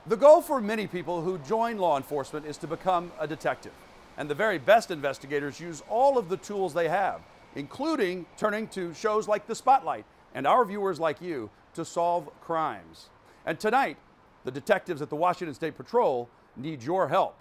The goal for many people who join law enforcement is to become a detective. And the very best investigators use all of the tools they have, including turning to shows like The Spotlight and our viewers like you to solve crimes. And tonight, the detectives at the Washington State Patrol need your help.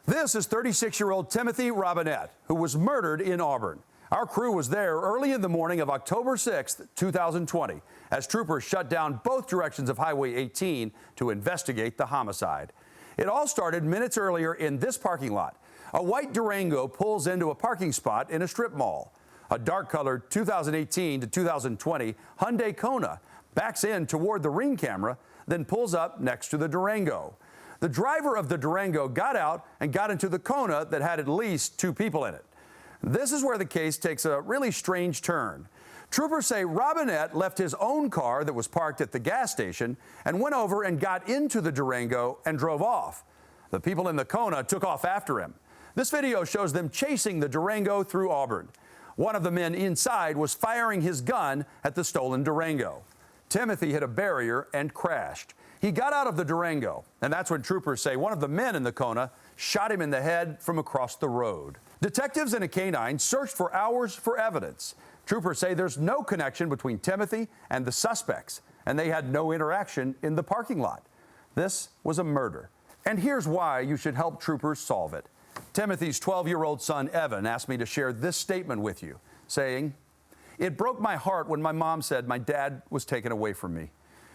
This is 36-year-old Timothy Robinette, who was murdered in Auburn. Our crew was there early in the morning of October 6th, 2020, as troopers shut down both directions of Highway 18 to investigate the homicide. It all started minutes earlier in this parking lot. A white Durango pulls into a parking spot in a strip mall. A dark-colored 2018 to 2020 Hyundai Kona backs in toward the Ring camera, then pulls up next to the Durango. The driver of the Durango got out and got into the Kona that had at least two people in it. This is where the case takes a really strange turn. Troopers say Robinette left his own car that was parked at the gas station and went over and got into the Durango and drove off. The people in the Kona took off after him. This video shows them chasing the Durango through Auburn. One of the men inside was firing his gun at the stolen Durango. Timothy hit a barrier and crashed. He got out of the Durango, and that's when troopers say one of the men in the Kona shot him in the head from across the road. Detectives and a canine searched for hours for evidence. Troopers say there's no connection between Timothy and the suspects, and they had no interaction in the parking lot. This was a murder, and here's why you should help troopers solve it. Timothy's 12-year-old son, Evan, asked me to share this statement with you, saying, "It broke my heart when my mom said my dad was taken away from me.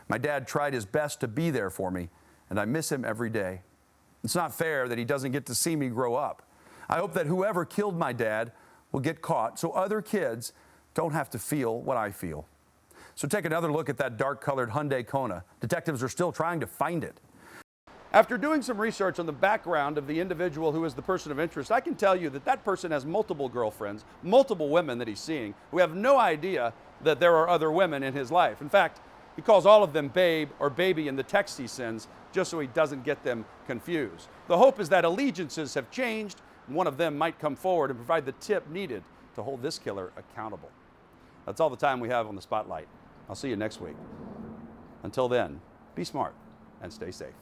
My dad tried his best to be there for me, and I miss him every day. It's not fair that he doesn't get to see me grow up. I hope that whoever killed my dad will get caught so other kids don't have to feel what I feel." So take another look at that dark-colored Hyundai Kona. Detectives are still trying to find it. After doing some research on the background of the individual who is the person of interest, I can tell you that that person has multiple girlfriends, multiple women that he's seeing, who have no idea that there are other women in his life. In fact, he calls all of them babe or baby in the text he sends, just so he doesn't get them confused. The hope is that allegiances have changed, and one of them might come forward and provide the tip needed to hold this killer accountable. That's all the time we have on The Spotlight. I'll see you next week. Until then, be smart and stay safe.